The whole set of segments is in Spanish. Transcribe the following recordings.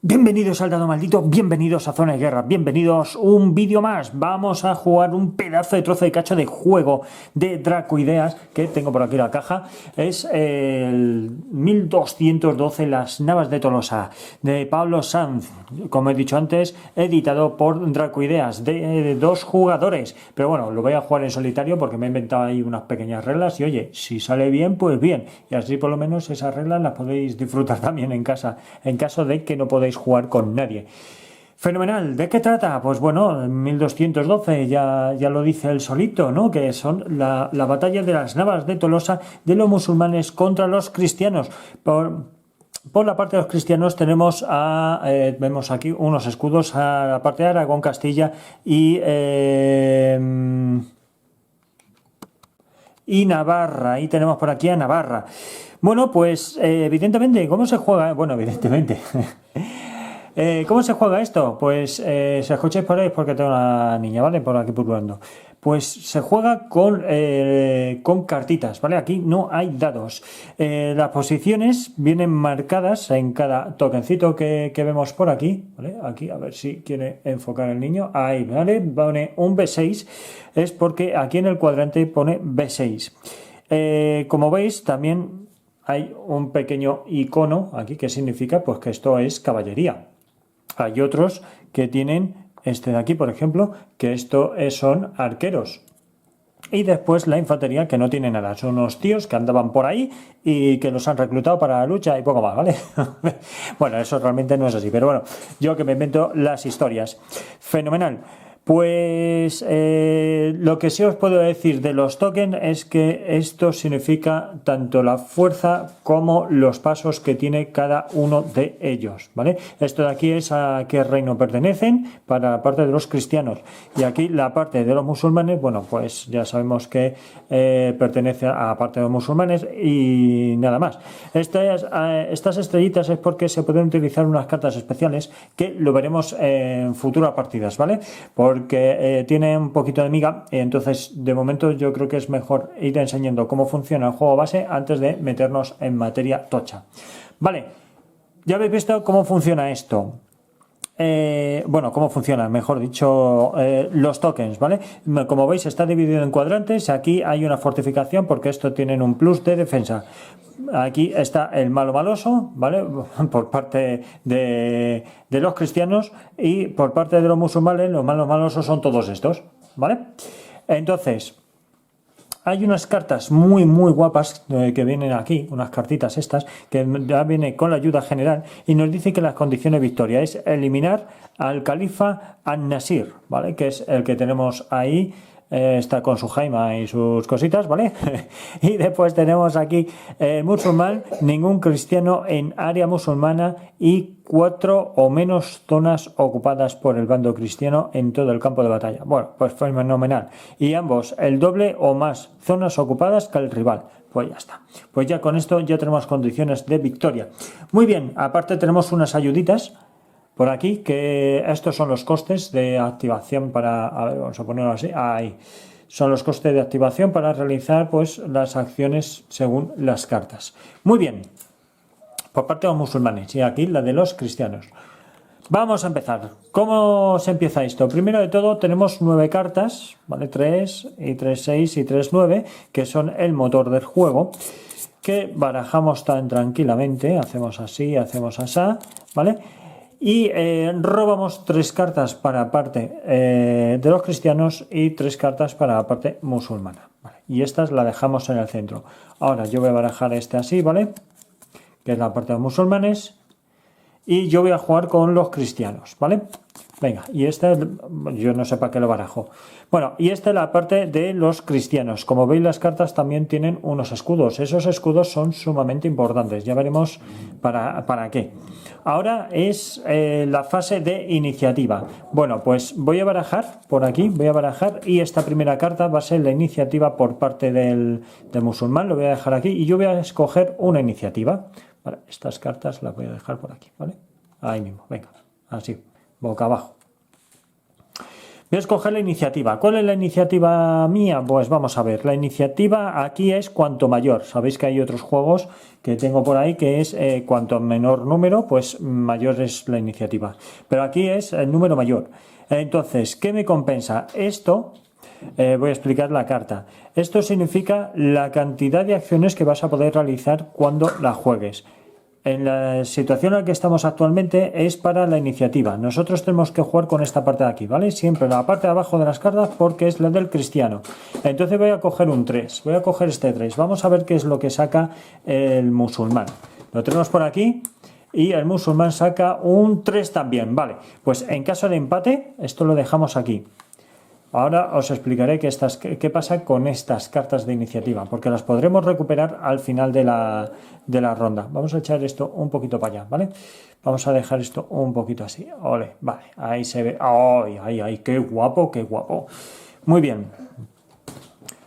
Bienvenidos al Dado Maldito, bienvenidos a Zona de Guerra, bienvenidos un vídeo más. Vamos a jugar un pedazo de trozo de cacho de juego de Dracoideas, que tengo por aquí la caja. Es el 1212, Las Navas de Tolosa, de Pablo Sanz, como he dicho antes, editado por Dracoideas, de 2 jugadores. Pero bueno, lo voy a jugar en solitario porque me he inventado ahí unas pequeñas reglas y oye, si sale bien, pues bien. Y así por lo menos esas reglas las podéis disfrutar también en casa, en caso de que no podáis jugar con nadie. Fenomenal. ¿De qué trata? Pues bueno, 1212 ya lo dice el solito, ¿no? Que son la batalla de las Navas de Tolosa de los musulmanes contra los cristianos. Por la parte de los cristianos tenemos vemos aquí unos escudos a la parte de Aragón, Castilla y Navarra. Ahí tenemos por aquí a Navarra. Bueno, pues evidentemente, ¿cómo se juega? Bueno, evidentemente. ¿Cómo se juega esto? Pues si escucháis por ahí es porque tengo una niña, ¿vale? Por aquí pululando. Pues se juega con cartitas, ¿vale? Aquí no hay dados. Las posiciones vienen marcadas en cada tokencito que vemos por aquí, ¿vale? Aquí, a ver si quiere enfocar el niño. Ahí, ¿vale? Pone un B6, es porque aquí en el cuadrante pone B6. Como veis, también hay un pequeño icono aquí que significa pues que esto es caballería. Hay otros que tienen este de aquí, por ejemplo, que esto son arqueros. Y después la infantería, que no tiene nada. Son unos tíos que andaban por ahí y que los han reclutado para la lucha y poco más, ¿vale? Bueno, eso realmente no es así, pero bueno, yo que me invento las historias. Fenomenal. Pues lo que sí os puedo decir de los tokens es que esto significa tanto la fuerza como los pasos que tiene cada uno de ellos, ¿vale? Esto de aquí es a qué reino pertenecen para la parte de los cristianos, y aquí la parte de los musulmanes, bueno, pues ya sabemos que pertenece a la parte de los musulmanes y nada más. Estas estrellitas es porque se pueden utilizar unas cartas especiales que lo veremos en futuras partidas, ¿vale? Porque tiene un poquito de miga, entonces de momento yo creo que es mejor ir enseñando cómo funciona el juego base antes de meternos en materia tocha. Vale, ya habéis visto cómo funciona esto. Bueno, cómo funciona, mejor dicho, los tokens, ¿vale? Como veis está dividido en cuadrantes. Aquí hay una fortificación porque esto tienen un plus de defensa. Aquí está el malo maloso, ¿vale? Por parte de los cristianos, y por parte de los musulmanes los malos malosos son todos estos, ¿vale? Entonces hay unas cartas muy guapas que vienen aquí, unas cartitas estas, que ya viene con la ayuda general y nos dice que las condiciones de victoria es eliminar al califa An-Nasir, ¿vale? Que es el que tenemos ahí. Está con su jaima y sus cositas, ¿vale? Y después tenemos aquí musulmán, ningún cristiano en área musulmana y 4 o menos zonas ocupadas por el bando cristiano en todo el campo de batalla. Bueno, pues fue fenomenal. Y ambos, el doble o más zonas ocupadas que el rival. Pues ya está. Pues ya con esto ya tenemos condiciones de victoria. Muy bien, aparte tenemos unas ayuditas por aquí, que estos son los costes de activación para, a ver, vamos a ponerlo así, ahí, son los costes de activación para realizar pues las acciones según las cartas. Muy bien, por parte de los musulmanes y aquí la de los cristianos. Vamos a empezar. ¿Cómo se empieza esto? Primero de todo tenemos 9 cartas, ¿vale? 3 y 3, 6 y 3, 9, que son el motor del juego, que barajamos tan tranquilamente, hacemos así, hacemos así, ¿vale? Y robamos 3 cartas para la parte de los cristianos y 3 cartas para la parte musulmana, ¿vale? Y estas la dejamos en el centro. Ahora yo voy a barajar este así, ¿vale? Que es la parte de los musulmanes. Y yo voy a jugar con los cristianos, ¿vale? Venga, y este, yo no sé para qué lo barajo. Bueno, y esta es la parte de los cristianos. Como veis, las cartas también tienen unos escudos. Esos escudos son sumamente importantes. Ya veremos para qué. Ahora es la fase de iniciativa. Bueno, pues voy a barajar por aquí, voy a barajar, y esta primera carta va a ser la iniciativa por parte del musulmán. Lo voy a dejar aquí y yo voy a escoger una iniciativa. Vale, estas cartas las voy a dejar por aquí, ¿vale? Ahí mismo, venga, así, boca abajo. Voy a escoger la iniciativa. ¿Cuál es la iniciativa mía? Pues vamos a ver. La iniciativa aquí es cuanto mayor. Sabéis que hay otros juegos que tengo por ahí que es cuanto menor número, pues mayor es la iniciativa. Pero aquí es el número mayor. Entonces, ¿qué me compensa? Esto, voy a explicar la carta. Esto significa la cantidad de acciones que vas a poder realizar cuando la juegues. En la situación en la que estamos actualmente es para la iniciativa. Nosotros tenemos que jugar con esta parte de aquí, ¿vale? Siempre la parte de abajo de las cartas porque es la del cristiano. Entonces voy a coger un 3. Voy a coger este 3. Vamos a ver qué es lo que saca el musulmán. Lo tenemos por aquí y el musulmán saca un 3 también, ¿vale? Pues en caso de empate, esto lo dejamos aquí. Ahora os explicaré qué pasa con estas cartas de iniciativa, porque las podremos recuperar al final de la ronda. Vamos a echar esto un poquito para allá, ¿vale? Vamos a dejar esto un poquito así. Ole, vale, ahí se ve. ¡Ay, ay, ay! ¡Qué guapo, qué guapo! Muy bien.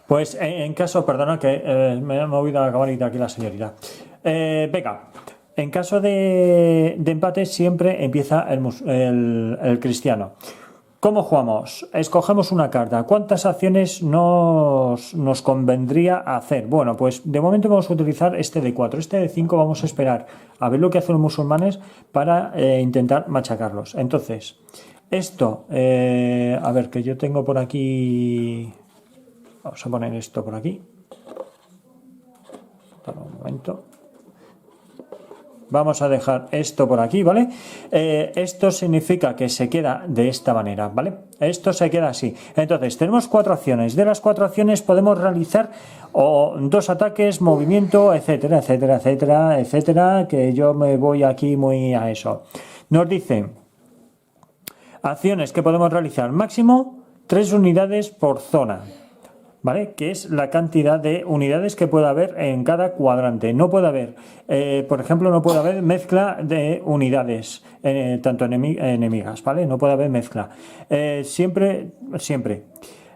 Pues en caso, perdona que me ha movido la camarita aquí la señorita. Venga. En caso de empate siempre empieza el cristiano. ¿Cómo jugamos? Escogemos una carta. ¿Cuántas acciones nos convendría hacer? Bueno, pues de momento vamos a utilizar este de 4. Este de 5 vamos a esperar a ver lo que hacen los musulmanes para intentar machacarlos. Entonces, esto, a ver, que yo tengo por aquí... Vamos a poner esto por aquí. Un momento. Vamos a dejar esto por aquí, ¿vale? Esto significa que se queda de esta manera, ¿vale? Esto se queda así. Entonces, tenemos 4 acciones. De las 4 acciones podemos realizar 2 ataques, movimiento, etcétera, etcétera, etcétera, etcétera, que yo me voy aquí muy a eso. Nos dice, acciones que podemos realizar, máximo 3 unidades por zona. ¿Vale? Que es la cantidad de unidades que puede haber en cada cuadrante. No puede haber, por ejemplo, no puede haber mezcla de unidades, tanto enemigas, ¿vale? No puede haber mezcla. Siempre.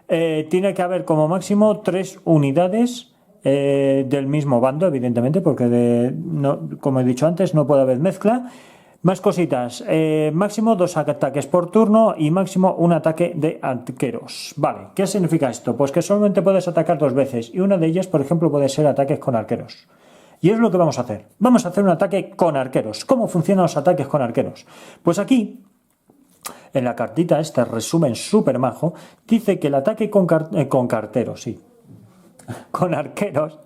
Tiene que haber como máximo 3 unidades del mismo bando, evidentemente, porque como he dicho antes, no puede haber mezcla. Más cositas, máximo 2 ataques por turno y máximo un ataque de arqueros. Vale, ¿qué significa esto? Pues que solamente puedes atacar 2 veces y una de ellas, por ejemplo, puede ser ataques con arqueros. Y es lo que vamos a hacer. Vamos a hacer un ataque con arqueros. ¿Cómo funcionan los ataques con arqueros? Pues aquí, en la cartita, este resumen súper majo, dice que el ataque con carteros, sí, con arqueros,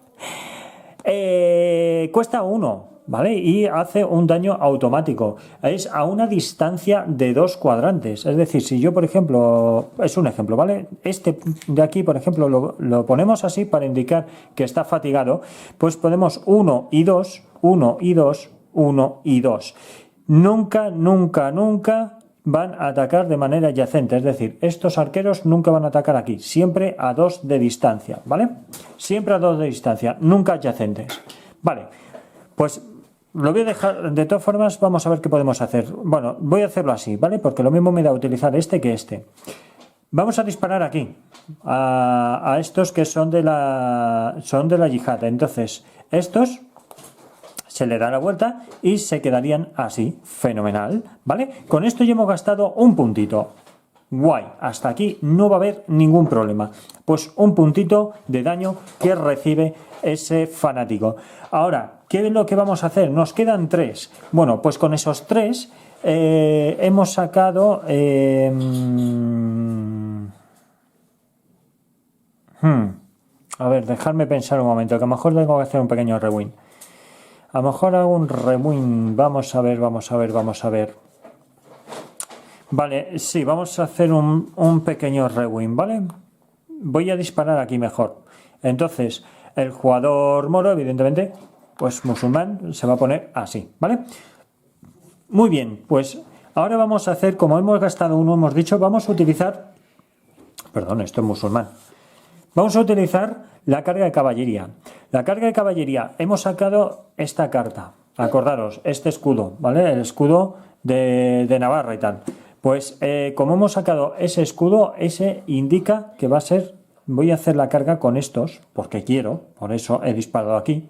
cuesta 1. ¿Vale? Y hace un daño automático. Es a una distancia de 2 cuadrantes. Es decir, si yo, por ejemplo, es un ejemplo, ¿vale? Este de aquí, por ejemplo, lo ponemos así para indicar que está fatigado, pues podemos 1 y 2, 1 y 2, 1 y 2. Nunca, nunca, nunca van a atacar de manera adyacente. Es decir, estos arqueros nunca van a atacar aquí. Siempre a 2 de distancia, ¿vale? Siempre a 2 de distancia, nunca adyacentes. Vale, pues... lo voy a dejar, de todas formas, vamos a ver qué podemos hacer. Bueno, voy a hacerlo así, ¿vale? Porque lo mismo me da utilizar este que este. Vamos a disparar aquí a estos que son de la yihad. Entonces, estos se le da la vuelta y se quedarían así. Fenomenal, ¿vale? Con esto ya hemos gastado un puntito. Guay, hasta aquí no va a haber ningún problema. Pues un puntito de daño que recibe ese fanático. Ahora, ¿qué es lo que vamos a hacer? Nos quedan 3. Bueno, pues con esos 3 hemos sacado... A ver, dejadme pensar un momento, que a lo mejor tengo que hacer un pequeño rewind. A lo mejor hago un rewind. Vamos a ver. Vale, sí, vamos a hacer un pequeño rewind, ¿vale? Voy a disparar aquí mejor. Entonces, el jugador moro, evidentemente, pues musulmán, se va a poner así, ¿vale? Muy bien, pues ahora vamos a hacer, como hemos gastado uno, hemos dicho, vamos a utilizar... Perdón, esto es musulmán. Vamos a utilizar la carga de caballería. La carga de caballería, hemos sacado esta carta. Acordaros, este escudo, ¿vale? El escudo de Navarra y tal. Pues como hemos sacado ese escudo, ese indica que va a ser... Voy a hacer la carga con estos, porque quiero, por eso he disparado aquí,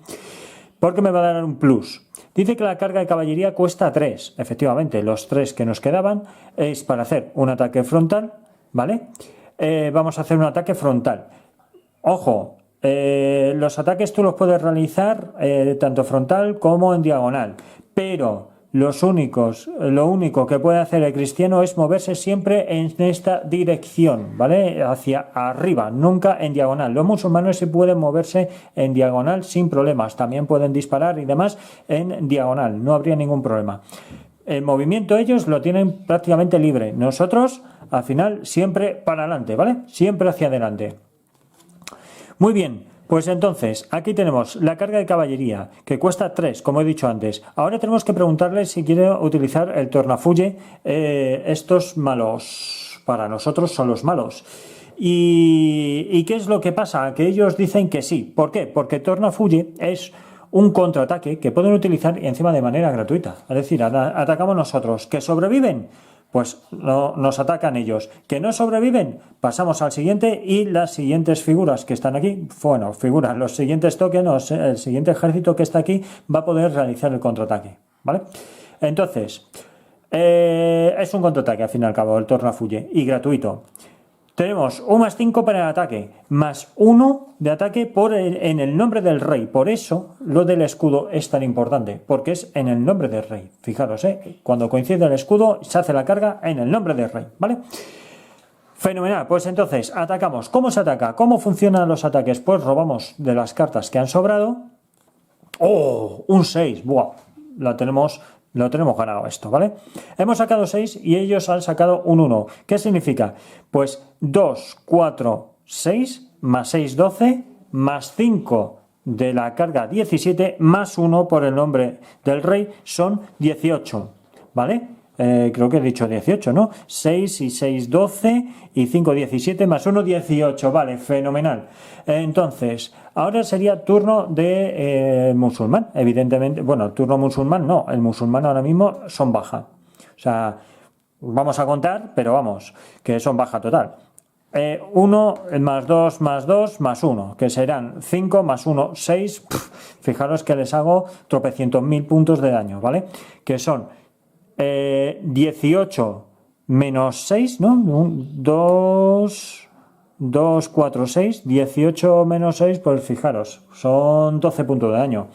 porque me va a dar un plus. Dice que la carga de caballería cuesta 3. Efectivamente, los 3 que nos quedaban es para hacer un ataque frontal ¿vale? Vamos a hacer un ataque frontal. Ojo, los ataques tú los puedes realizar tanto frontal como en diagonal, pero lo único que puede hacer el cristiano es moverse siempre en esta dirección, ¿vale? Hacia arriba, nunca en diagonal. Los musulmanes sí pueden moverse en diagonal sin problemas, también pueden disparar y demás en diagonal, no habría ningún problema. El movimiento ellos lo tienen prácticamente libre, nosotros al final siempre para adelante, ¿vale? Siempre hacia adelante. Muy bien, pues entonces aquí tenemos la carga de caballería que cuesta 3, como he dicho antes. Ahora tenemos que preguntarle si quiere utilizar el tornafulle. Estos malos para nosotros son los malos. ¿Y qué es lo que pasa? Que ellos dicen que sí. ¿Por qué? Porque tornafulle es un contraataque que pueden utilizar y encima de manera gratuita. Es decir, atacamos nosotros. ¿Que sobreviven? Pues no, nos atacan ellos. ¿Que no sobreviven? Pasamos al siguiente y las siguientes figuras que están aquí, bueno, figuras, los siguientes tokens, el siguiente ejército que está aquí va a poder realizar el contraataque, ¿vale? Entonces, es un contraataque al fin y al cabo, el tornafulle, y gratuito. Tenemos un +5 para el ataque, +1 de ataque en el nombre del rey. Por eso lo del escudo es tan importante, porque es en el nombre del rey. Fijaros, cuando coincide el escudo se hace la carga en el nombre del rey, ¿vale? Fenomenal, pues entonces atacamos. ¿Cómo se ataca? ¿Cómo funcionan los ataques? Pues robamos de las cartas que han sobrado. ¡Oh! Un 6, ¡buah! Lo tenemos ganado esto, ¿vale? Hemos sacado 6 y ellos han sacado un 1. ¿Qué significa? Pues 2, 4, 6, +6, 12, +5 de la carga 17, +1 por el nombre del rey son 18, ¿vale? Creo que he dicho 18, ¿no? 6 y 6, 12 y 5, 17, +1, 18, vale, fenomenal. Entonces, ahora sería turno de musulmán, evidentemente. Bueno, turno musulmán no, el musulmán ahora mismo son baja. O sea, vamos a contar, pero vamos, que son baja total. 1 +2 +2 +1, que serán 5 +1, 6. Fijaros que les hago tropecientos mil puntos de daño, ¿vale? Que son 18 menos 6, ¿no? 2, 4, 6, 18 menos 6, pues fijaros, son 12 puntos de daño.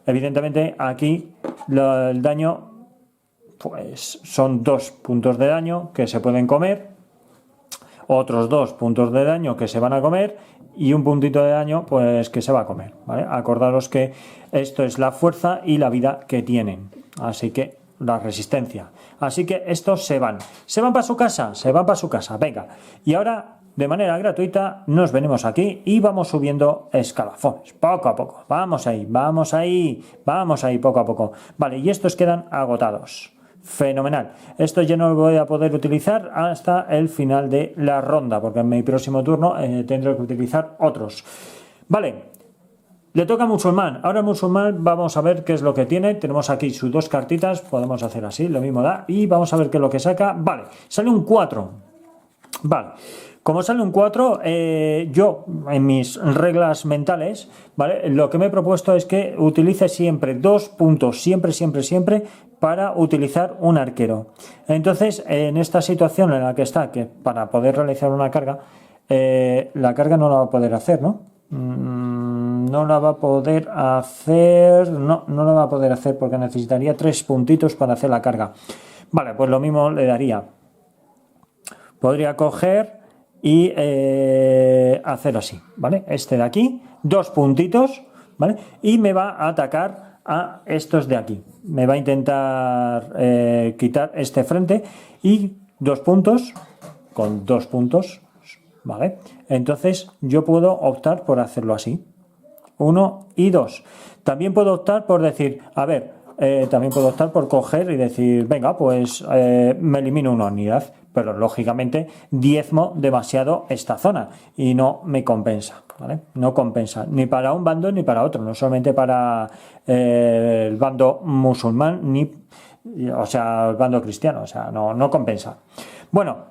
Evidentemente aquí el daño, pues son 2 puntos de daño que se pueden comer, otros 2 puntos de daño que se van a comer y un puntito de daño pues que se va a comer, ¿vale? Acordaros que esto es la fuerza y la vida que tienen, así que la resistencia. Así que estos se van para su casa, venga. Y ahora, de manera gratuita, nos venimos aquí y vamos subiendo escalafones, poco a poco. Vamos ahí, poco a poco. Vale, y estos quedan agotados. Fenomenal. Esto ya no lo voy a poder utilizar hasta el final de la ronda, porque en mi próximo turno tendré que utilizar otros. Vale. Le toca a musulmán. Ahora musulmán vamos a ver qué es lo que tiene. Tenemos aquí sus 2 cartitas. Podemos hacer así, lo mismo da. Y vamos a ver qué es lo que saca. Vale, sale un 4. Vale. Como sale un 4, yo en mis reglas mentales, ¿vale? Lo que me he propuesto es que utilice siempre 2 puntos, siempre, para utilizar un arquero. Entonces, en esta situación en la que está, que para poder realizar una carga, la carga no la va a poder hacer, ¿no? No la va a poder hacer. No la va a poder hacer porque necesitaría 3 puntitos para hacer la carga. Vale, pues lo mismo le daría. Podría coger y hacer así, ¿vale? Este de aquí, 2 puntitos, ¿vale? Y me va a atacar a estos de aquí. Me va a intentar quitar este frente y 2 puntos, con 2 puntos, ¿vale? Entonces yo puedo optar por hacerlo así. 1 y 2. También puedo optar por decir, también puedo optar por coger y decir, venga, pues me elimino una unidad, pero lógicamente diezmo demasiado esta zona y no me compensa, ¿vale? No compensa ni para un bando ni para otro, no solamente para el bando musulmán o sea, el bando cristiano, o sea, no compensa. Bueno.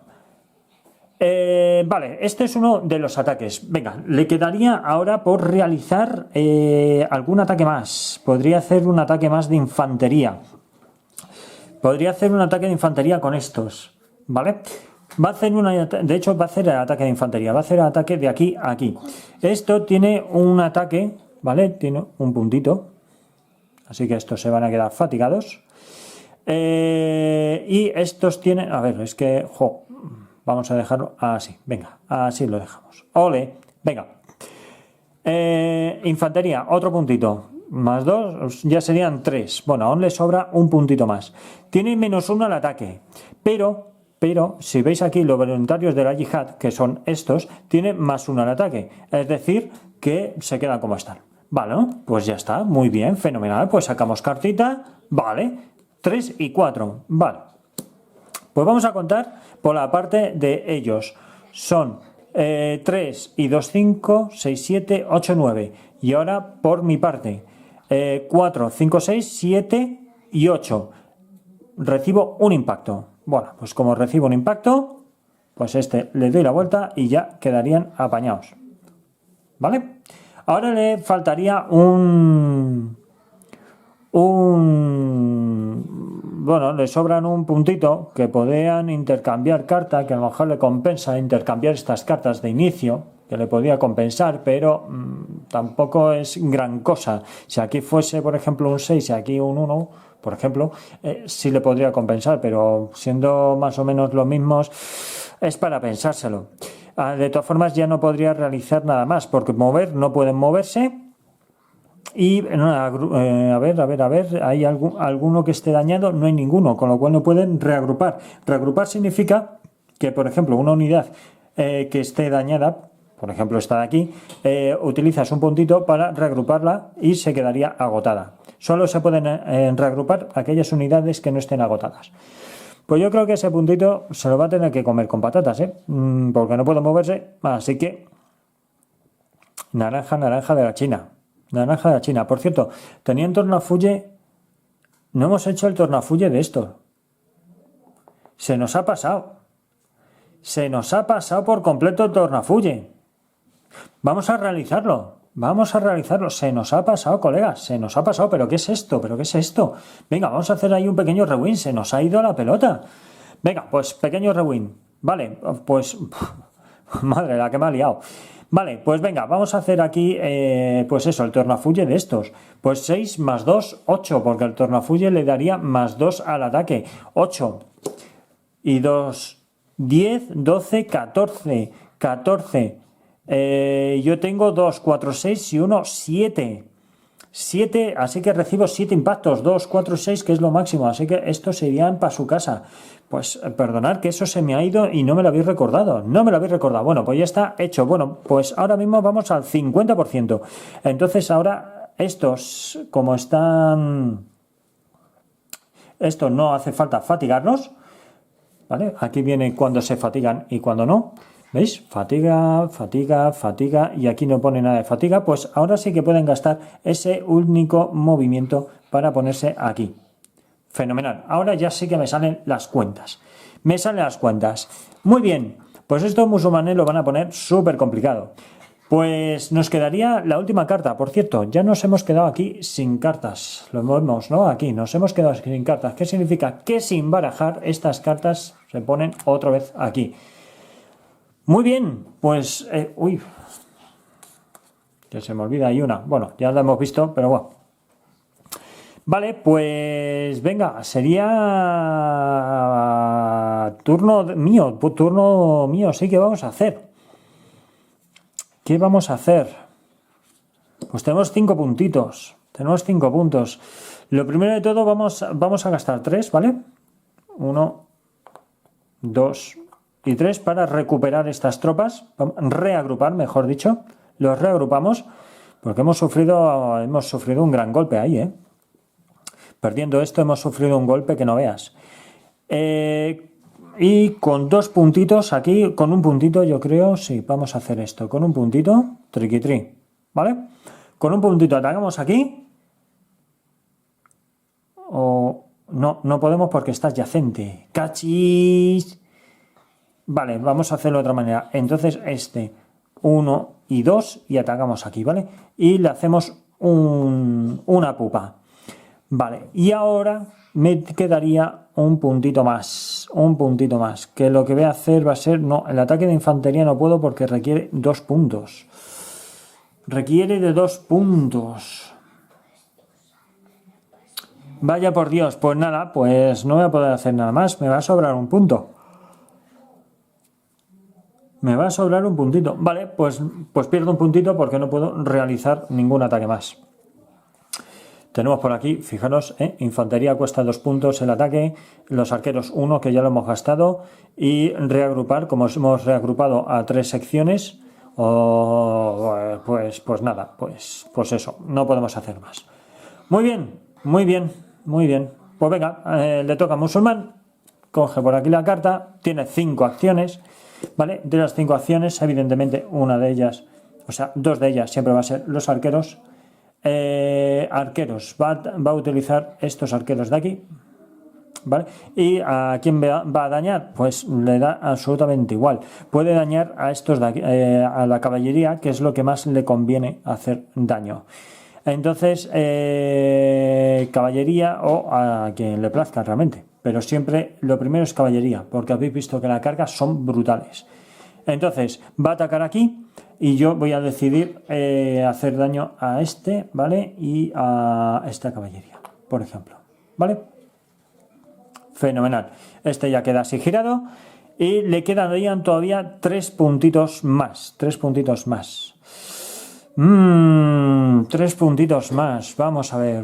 Vale, este es uno de los ataques. Venga, le quedaría ahora por realizar algún ataque más. Podría hacer un ataque más de infantería. Con estos, ¿vale? Va a hacer de hecho va a hacer el ataque de infantería, va a hacer el ataque de aquí a aquí. Esto tiene un ataque, ¿vale? Tiene un puntito, así que estos se van a quedar fatigados. Y estos tienen, a ver, es que, vamos a dejarlo así, venga, así lo dejamos. Ole, venga. Infantería, otro puntito. Más 2, ya serían 3. Bueno, aún le sobra un puntito más. Tiene -1 al ataque. Pero, si veis aquí los voluntarios de la yihad, que son estos, tienen +1 al ataque. Es decir, que se quedan como están. Vale, ¿no? Pues ya está. Muy bien, fenomenal. Pues sacamos cartita. Vale. 3 y 4. Vale. Pues vamos a contar por la parte de ellos. Son 3 y 2, 5, 6, 7, 8, 9. Y ahora por mi parte. 4, 5, 6, 7 y 8. Recibo un impacto. Bueno, pues como recibo un impacto, pues le doy la vuelta y ya quedarían apañados. ¿Vale? Ahora le faltaría bueno, le sobran un puntito que podrían intercambiar carta, que a lo mejor le compensa intercambiar estas cartas de inicio, que le podría compensar, pero tampoco es gran cosa. Si aquí fuese, por ejemplo, un 6 y aquí un 1, por ejemplo, sí le podría compensar, pero siendo más o menos los mismos, es para pensárselo. De todas formas, ya no podría realizar nada más, porque no pueden moverse. Y a ver, ¿hay alguno que esté dañado? No hay ninguno, con lo cual no pueden reagrupar. Reagrupar significa que, por ejemplo, una unidad que esté dañada, por ejemplo esta de aquí, utilizas un puntito para reagruparla y se quedaría agotada. Solo se pueden reagrupar aquellas unidades que no estén agotadas. Pues yo creo que ese puntito se lo va a tener que comer con patatas, porque no puede moverse, así que naranja de la China. Naranja de la China. Por cierto, tenían tornafulle. No hemos hecho el tornafulle de esto. Se nos ha pasado. Se nos ha pasado por completo el tornafulle. Vamos a realizarlo. Se nos ha pasado, colegas. Se nos ha pasado. ¿Pero qué es esto? Venga, vamos a hacer ahí un pequeño rewind. Se nos ha ido la pelota. Venga, pues pequeño rewind. Vale, pues... Madre, la que me ha liado. Vale, pues venga, vamos a hacer aquí, pues eso, el tornafulle de estos. Pues 6 más 2, 8, porque el tornafulle le daría +2 al ataque. 8 y 2, 10, 12, 14. 14. Yo tengo 2, 4, 6 y 1, 7. 7, así que recibo 7 impactos, 2, 4, 6, que es lo máximo, así que estos se irían para su casa. Pues perdonad que eso se me ha ido y no me lo habéis recordado, Bueno, pues ya está hecho. Bueno, pues ahora mismo vamos al 50%. Entonces ahora estos, como están... Estos no hace falta fatigarlos, ¿vale? Aquí viene cuando se fatigan y cuando no. ¿Veis? Fatiga, y aquí no pone nada de fatiga, pues ahora sí que pueden gastar ese único movimiento para ponerse aquí. Fenomenal. Ahora ya sí que me salen las cuentas. Muy bien, pues estos musulmanes lo van a poner súper complicado. Pues nos quedaría la última carta. Por cierto, ya nos hemos quedado aquí sin cartas. Lo vemos, ¿no? Aquí nos hemos quedado sin cartas. ¿Qué significa? Que sin barajar estas cartas se ponen otra vez aquí. Muy bien, pues... que se me olvida ahí una. Bueno, ya la hemos visto, pero bueno. Vale, pues venga, sería turno mío, sí que vamos a hacer. ¿Qué vamos a hacer? Pues tenemos 5 puntitos, tenemos 5 puntos. Lo primero de todo vamos a gastar 3, ¿vale? 1, 2 y 3 para recuperar estas tropas, reagrupar, mejor dicho. Los reagrupamos porque hemos sufrido un gran golpe ahí, Perdiendo esto hemos sufrido un golpe que no veas. Y con 2 puntitos aquí, con un puntito yo creo, sí, vamos a hacer esto. Con un puntito, triqui-tri, ¿vale? Con un puntito atacamos aquí. O no podemos porque está adyacente. ¡Cachis! Vale, vamos a hacerlo de otra manera. Entonces 1 y 2 y atacamos aquí, ¿vale? Y le hacemos una pupa. Vale, y ahora me quedaría un puntito más, que lo que voy a hacer va a ser, no, el ataque de infantería no puedo porque requiere 2 puntos. Requiere de 2 puntos. Vaya por Dios, pues nada, pues no voy a poder hacer nada más, me va a sobrar un punto. Me va a sobrar un puntito. Vale, pues pierdo un puntito porque no puedo realizar ningún ataque más. Tenemos por aquí, fijaros, infantería cuesta 2 puntos el ataque, los arqueros 1, que ya lo hemos gastado, y reagrupar, como hemos reagrupado a 3 secciones, pues nada, pues eso, no podemos hacer más. Muy bien, muy bien, muy bien. Pues venga, le toca a Musulmán, coge por aquí la carta, tiene 5 acciones, ¿vale? De las 5 acciones, evidentemente, una de ellas, o sea, 2 de ellas siempre va a ser los arqueros. Arqueros, va a utilizar estos arqueros de aquí, ¿vale? ¿Y a quién va a dañar? Pues le da absolutamente igual. Puede dañar a estos de aquí, a la caballería, que es lo que más le conviene hacer daño. Entonces, caballería o a quien le plazca realmente. Pero siempre lo primero es caballería, porque habéis visto que las cargas son brutales. Entonces, va a atacar aquí y yo voy a decidir hacer daño a este, ¿vale? Y a esta caballería, por ejemplo, ¿vale? Fenomenal. Este ya queda así girado y le quedarían todavía 3 puntitos más. 3 puntitos más. 3 puntitos más. Vamos a ver.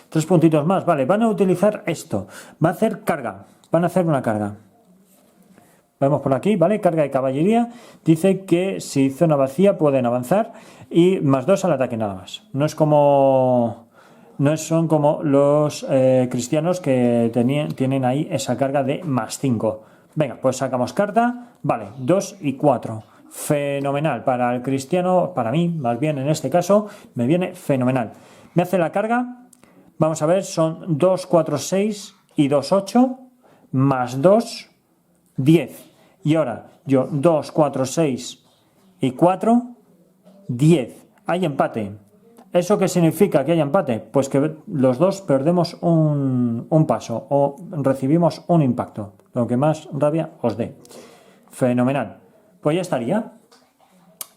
3 puntitos más. Vale, van a utilizar esto. Va a hacer carga. Van a hacer una carga. Vemos por aquí, ¿vale? Carga de caballería. Dice que si zona vacía pueden avanzar y más 2 al ataque nada más. No son como los cristianos que tienen ahí esa carga de más 5. Venga, pues sacamos carta. Vale, 2 y 4. Fenomenal. Para el cristiano, para mí, más bien en este caso, me viene fenomenal. Me hace la carga. Vamos a ver, son 2, 4, 6 y 2, 8. Más 2, 10. Y ahora yo 2, 4, 6 y 4, 10. Hay empate. ¿Eso qué significa que hay empate? Pues que los dos perdemos un paso o recibimos un impacto. Lo que más rabia os dé. Fenomenal. Pues ya estaría.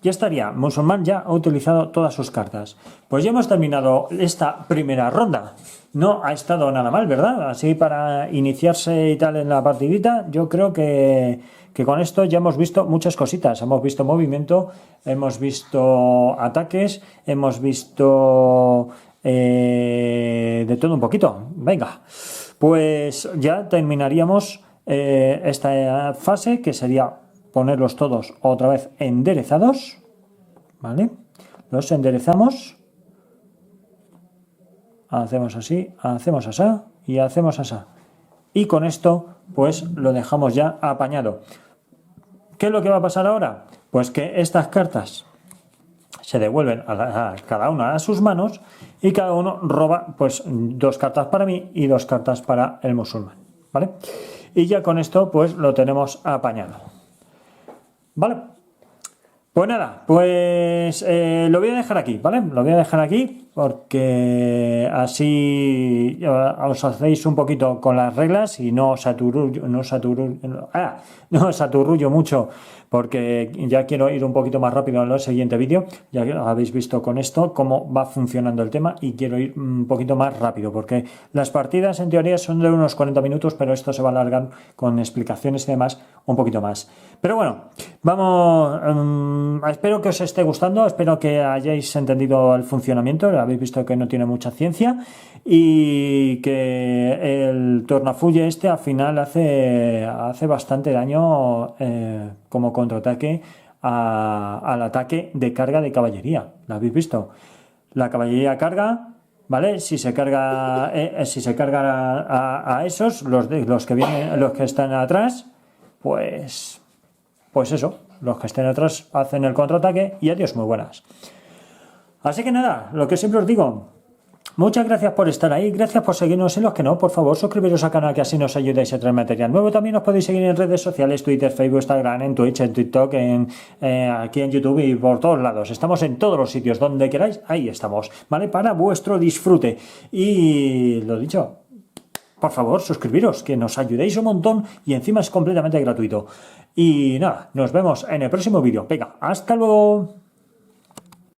Ya estaría. Musulmán ya ha utilizado todas sus cartas. Pues ya hemos terminado esta primera ronda. No ha estado nada mal, ¿verdad? Así para iniciarse y tal en la partidita, yo creo que con esto ya hemos visto muchas cositas. Hemos visto movimiento, hemos visto ataques, hemos visto de todo un poquito. Venga, pues ya terminaríamos esta fase, que sería ponerlos todos otra vez enderezados, ¿vale? Los enderezamos, hacemos así, hacemos así y hacemos así. Y con esto, pues lo dejamos ya apañado. ¿Qué es lo que va a pasar ahora? Pues que estas cartas se devuelven a cada una a sus manos y cada uno roba pues 2 cartas para mí y 2 cartas para el musulmán, ¿vale? Y ya con esto pues lo tenemos apañado. Vale, pues nada, pues lo voy a dejar aquí, ¿vale? Lo voy a dejar aquí porque así os hacéis un poquito con las reglas y no os aturrullo mucho, porque ya quiero ir un poquito más rápido en el siguiente vídeo. Ya habéis visto con esto cómo va funcionando el tema y quiero ir un poquito más rápido, porque las partidas en teoría son de unos 40 minutos, pero esto se va a alargar con explicaciones y demás un poquito más. Pero bueno, vamos, espero que os esté gustando, espero que hayáis entendido el funcionamiento. Habéis visto que no tiene mucha ciencia y que el tornafulle este al final hace bastante daño como contraataque al ataque de carga de caballería. ¿Lo habéis visto? La caballería carga, ¿vale? Si se carga a esos, los que están atrás, pues eso, los que estén atrás hacen el contraataque y adiós, muy buenas. Así que nada, lo que siempre os digo, Muchas gracias por estar ahí, gracias por seguirnos. En los que no, por favor, suscribiros al canal, que así nos ayudáis a traer material nuevo. También os podéis seguir en redes sociales, Twitter, Facebook, Instagram, en Twitch, en TikTok, aquí en YouTube y por todos lados. Estamos en todos los sitios donde queráis, ahí estamos, ¿vale? Para vuestro disfrute. Y lo dicho, por favor, suscribiros, que nos ayudéis un montón y encima es completamente gratuito. Y nada, nos vemos en el próximo vídeo. Venga, hasta luego.